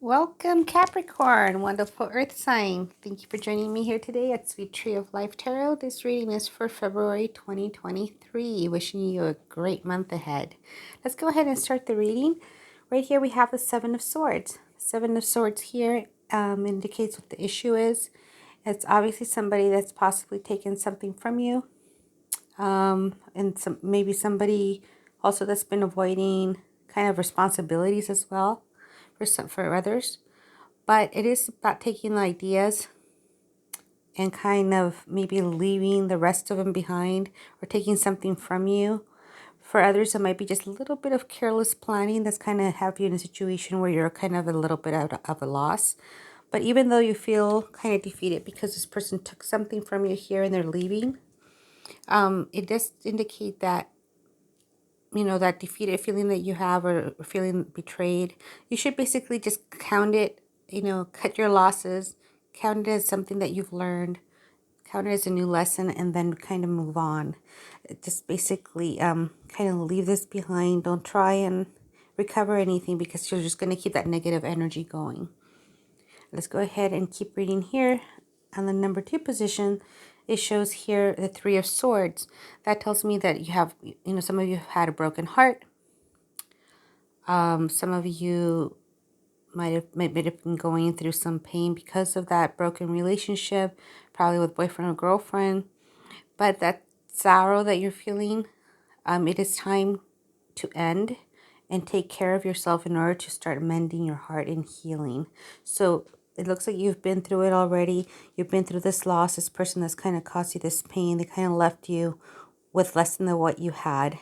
Welcome, Capricorn, wonderful earth sign. Thank you for joining me here today at Sweet Tree of Life Tarot. This reading is for February 2023. Wishing you a great month ahead. Let's go ahead and start the reading. Right here we have the Seven of Swords. Seven of Swords here indicates what the issue is. It's obviously somebody that's possibly taken something from you. And maybe somebody also that's been avoiding kind of responsibilities as well for others. But it is about taking the ideas and kind of maybe leaving the rest of them behind or taking something from you. For others, it might be just a little bit of careless planning that's kind of have you in a situation where you're kind of a little bit out of a loss. But even though you feel kind of defeated because this person took something from you here and they're leaving, it does indicate that, you know, that defeated feeling that you have or feeling betrayed, you should basically just count it, you know, cut your losses, count it as something that you've learned, count it as a new lesson, and then kind of move on. Just basically kind of leave this behind. Don't try and recover anything because you're just going to keep that negative energy going. Let's go ahead and keep reading here. On the number 2 position, it shows here the Three of Swords. That tells me that you have, you know, some of you have had a broken heart. Some of you might have been going through some pain because of that broken relationship, probably with boyfriend or girlfriend. But that sorrow that you're feeling, it is time to end and take care of yourself in order to start mending your heart and healing. So it looks like you've been through it already. You've been through this loss, this person that's kind of caused you this pain. They kind of left you with less than what you had.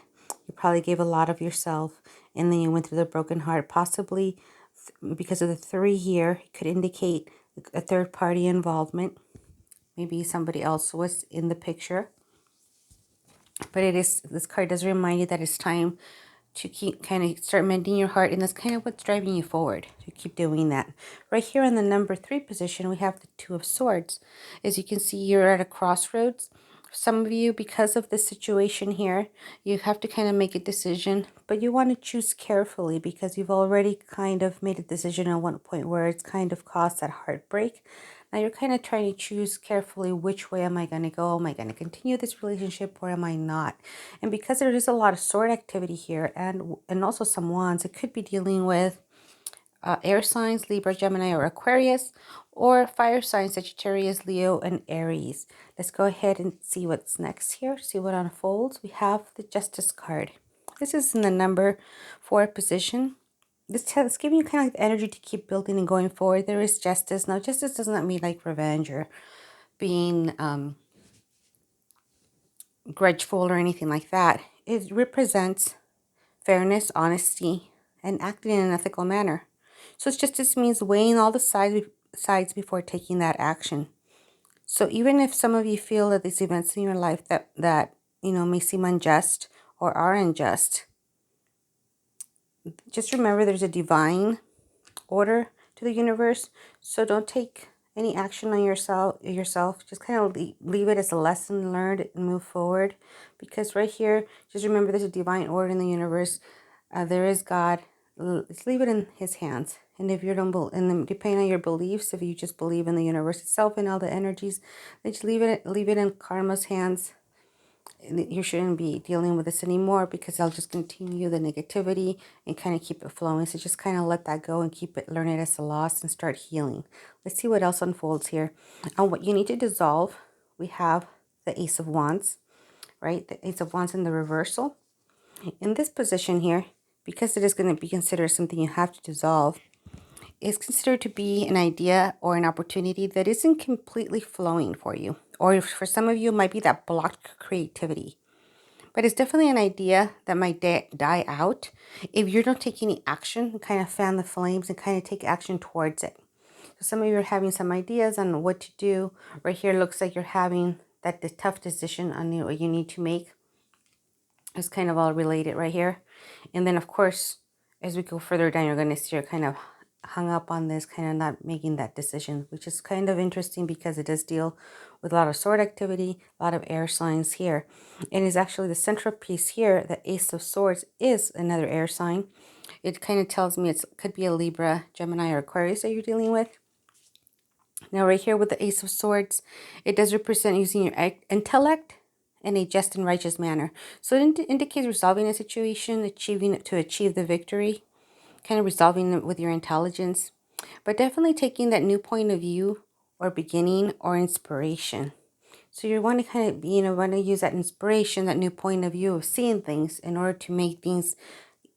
You probably gave a lot of yourself, and then you went through the broken heart. Possibly because of the 3 here, it could indicate a third party involvement. Maybe somebody else was in the picture. But this card does remind you that it's time to keep kind of start mending your heart, and that's kind of what's driving you forward to keep doing that. Right here in the number 3 position, we have the Two of Swords. As you can see, you're at a crossroads. Some of you, because of this situation here, you have to kind of make a decision, but you want to choose carefully because you've already kind of made a decision at one point where it's kind of caused that heartbreak. Now you're kind of trying to choose carefully, which way am I going to go? Am I going to continue this relationship or am I not? And because there is a lot of sword activity here and also some wands, it could be dealing with air signs, Libra, Gemini, or Aquarius, or fire signs, Sagittarius, Leo, and Aries. Let's go ahead and see what's next here, see what unfolds. We have the Justice card. This is in the number 4 position. It's giving you kind of like energy to keep building and going forward. There is justice. Now, justice does not mean like revenge or being grudgeful or anything like that. It represents fairness, honesty, and acting in an ethical manner. So justice means weighing all the sides before taking that action. So even if some of you feel that these events in your life that you know may seem unjust or are unjust, just remember there's a divine order to the universe. So don't take any action on yourself. Just kind of leave it as a lesson learned and move forward. Because right here, just remember there's a divine order in the universe. There is God. Let's leave it in his hands. And if you don't believe, and then depending on your beliefs, if you just believe in the universe itself and all the energies, then just leave it in karma's hands. You shouldn't be dealing with this anymore because they'll just continue the negativity and kind of keep it flowing. So just kind of let that go and keep it, learn it as a loss and start healing. Let's see what else unfolds here. And what you need to dissolve, we have the Ace of Wands, right? The Ace of Wands in the reversal. In this position here, because it is going to be considered something you have to dissolve, is considered to be an idea or an opportunity that isn't completely flowing for you. Or for some of you, it might be that blocked creativity. But it's definitely an idea that might die out if you don't take any action, kind of fan the flames and kind of take action towards it. So some of you are having some ideas on what to do. Right here looks like you're having the tough decision on what you need to make. It's kind of all related right here. And then, of course, as we go further down, you're going to see you're kind of hung up on this, kind of not making that decision, which is kind of interesting because it does deal with a lot of sword activity, a lot of air signs here. And is actually the central piece here, the Ace of Swords is another air sign. It kind of tells me it could be a Libra, Gemini, or Aquarius that you're dealing with. Now right here with the Ace of Swords, it does represent using your intellect in a just and righteous manner. So it indicates resolving a situation, achieving it to achieve the victory, kind of resolving it with your intelligence, but definitely taking that new point of view or beginning or inspiration. So you want to kind of, want to use that inspiration, that new point of view of seeing things in order to make things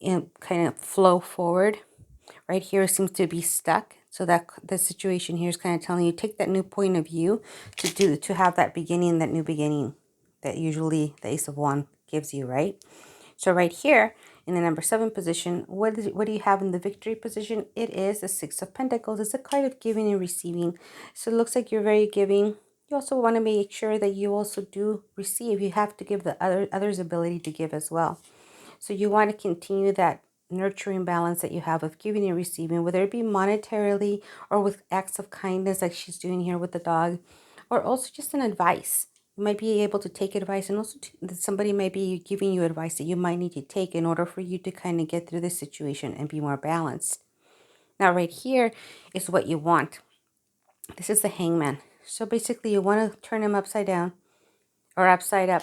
kind of flow forward. Right here seems to be stuck. So that the situation here is kind of telling you, take that new point of view to have that beginning, that new beginning that usually the Ace of Wands gives you, right? So right here in the number 7 position, what do you have in the victory position? It is the Six of Pentacles. It's a card of giving and receiving. So it looks like you're very giving. You also want to make sure that you also do receive. You have to give the others ability to give as well. So you want to continue that nurturing balance that you have of giving and receiving, whether it be monetarily or with acts of kindness like she's doing here with the dog, or also just an advice. You might be able to take advice, and also somebody might be giving you advice that you might need to take in order for you to kind of get through this situation and be more balanced. Now right here is what you want. This is the Hangman. So basically you want to turn him upside down or upside up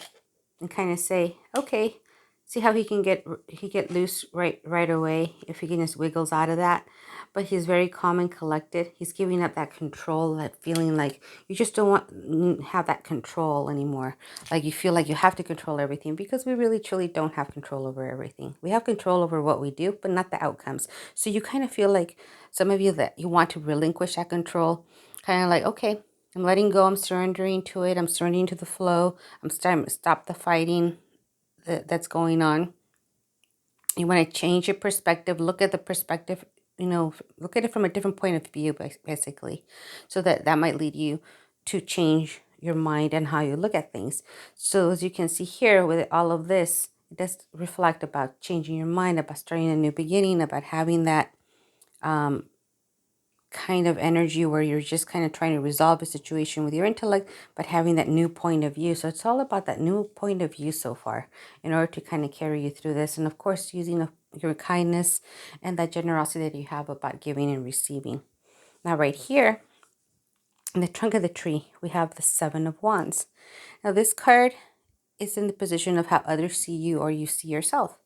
and kind of say, okay, see how he get loose right away if he can just wiggles out of that. But he's very calm and collected. He's giving up that control, that feeling like you just don't want have that control anymore. Like you feel like you have to control everything, because we really truly don't have control over everything. We have control over what we do, but not the outcomes. So you kind of feel like, some of you, that you want to relinquish that control, kind of like, okay, I'm letting go. I'm surrendering to it. I'm surrendering to the flow. I'm starting to stop the fighting that's going on. You want to change your perspective. Look at the perspective, look at it from a different point of view, basically. So that might lead you to change your mind and how you look at things. So as you can see here with all of this, it does reflect about changing your mind, about starting a new beginning, about having that kind of energy where you're just kind of trying to resolve a situation with your intellect, but having that new point of view. So it's all about that new point of view so far in order to kind of carry you through this. And of course, using your kindness and that generosity that you have about giving and receiving. Now right here in the trunk of the tree, we have the Seven of Wands. Now this card is in the position of how others see you or you see yourself.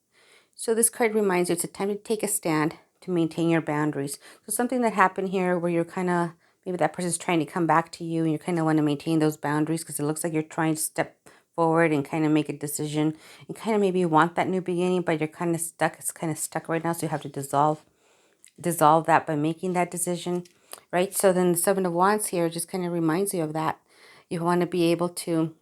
So this card reminds you it's a time to take a stand, to maintain your boundaries. So something that happened here where you're kind of, maybe that person's trying to come back to you and you kind of want to maintain those boundaries because it looks like you're trying to step forward and kind of make a decision and kind of maybe want that new beginning, but you're kind of stuck. It's kind of stuck right now. So you have to dissolve that by making that decision, right? So then the Seven of Wands here just kind of reminds you of that. You want to be able to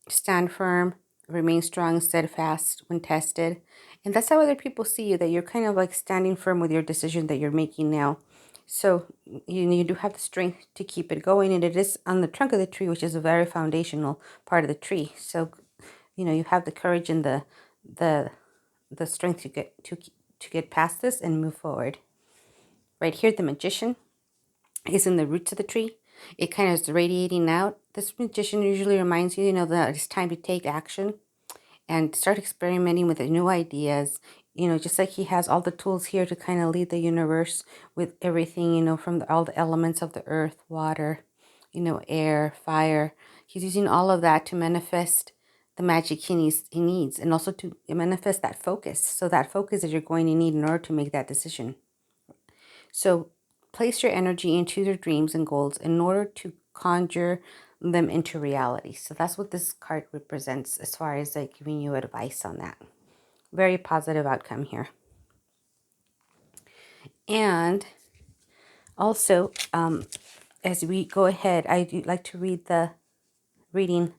stand firm, remain strong and steadfast when tested. And that's how other people see you, that you're kind of like standing firm with your decision that you're making now. So you do have the strength to keep it going. And it is on the trunk of the tree, which is a very foundational part of the tree. So, you have the courage and the strength to get past this and move forward. Right here, the Magician is in the roots of the tree. It kind of is radiating out. This Magician usually reminds you, that it's time to take action and start experimenting with the new ideas. Just like he has all the tools here to kind of lead the universe with everything, from all the elements of the earth, water, air, fire. He's using all of that to manifest the magic he needs, and also to manifest that focus. So that focus that you're going to need in order to make that decision. So place your energy into your dreams and goals in order to conjure them into reality. So that's what this card represents as far as like giving you advice on that. Very positive outcome here. And also, as we go ahead, I do like to read the reading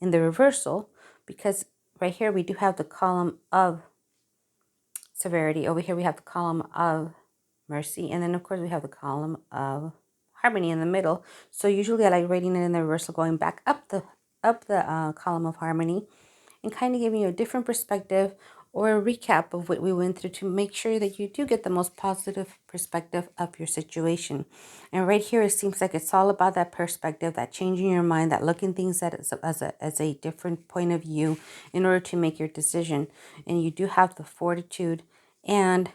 in the reversal, because right here we do have the column of severity. Over here we have the column of mercy, and then of course we have the column of harmony in the middle. So usually I like reading it in the reversal, going back up the column of harmony and kind of giving you a different perspective, or a recap of what we went through to make sure that you do get the most positive perspective of your situation. And right here, it seems like it's all about that perspective, that changing your mind, that looking things at as a different point of view in order to make your decision. And you do have the fortitude and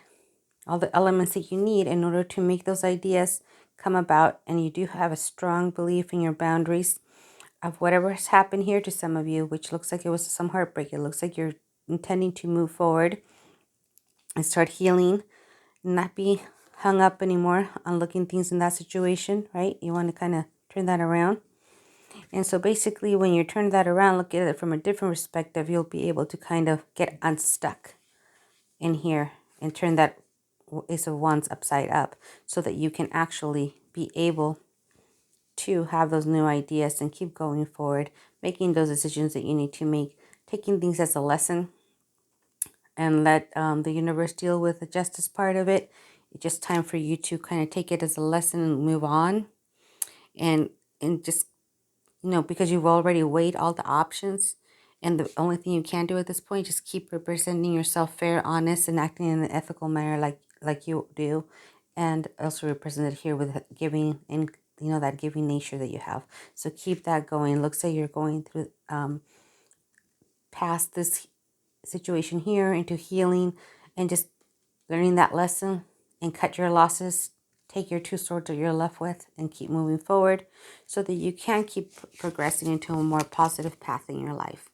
all the elements that you need in order to make those ideas come about. And you do have a strong belief in your boundaries of whatever has happened here to some of you, which looks like it was some heartbreak. It looks like you're intending to move forward and start healing, not be hung up anymore on looking things in that situation, right? You want to kind of turn that around. And so basically, when you turn that around, look at it from a different perspective, you'll be able to kind of get unstuck in here and turn that Ace of Wands upside up so that you can actually be able to have those new ideas and keep going forward, making those decisions that you need to make, taking things as a lesson, and let the universe deal with the justice part of it. It's just time for you to kind of take it as a lesson and move on. And just, because you've already weighed all the options, and the only thing you can do at this point, just keep representing yourself fair, honest, and acting in an ethical manner like you do. And also represented here with giving, and that giving nature that you have. So keep that going. Looks like you're going through past this situation here into healing and just learning that lesson, and cut your losses. Take your two swords that you're left with and keep moving forward so that you can keep progressing into a more positive path in your life.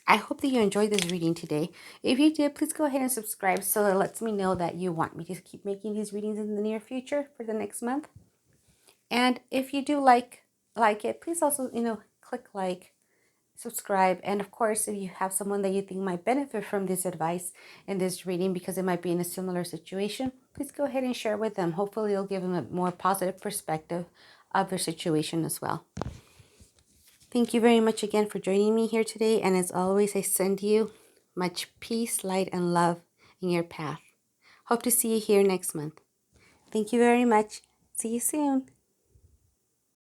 I hope that you enjoyed this reading today. If you did, please go ahead and subscribe so it lets me know that you want me to keep making these readings in the near future for the next month. And if you do like it, please also, click like, subscribe, and of course, if you have someone that you think might benefit from this advice and this reading because it might be in a similar situation, please go ahead and share with them. Hopefully it'll give them a more positive perspective of their situation as well. Thank you very much again for joining me here today, and as always, I send you much peace, light, and love in your path. Hope to see you here next month. Thank you very much. See you soon.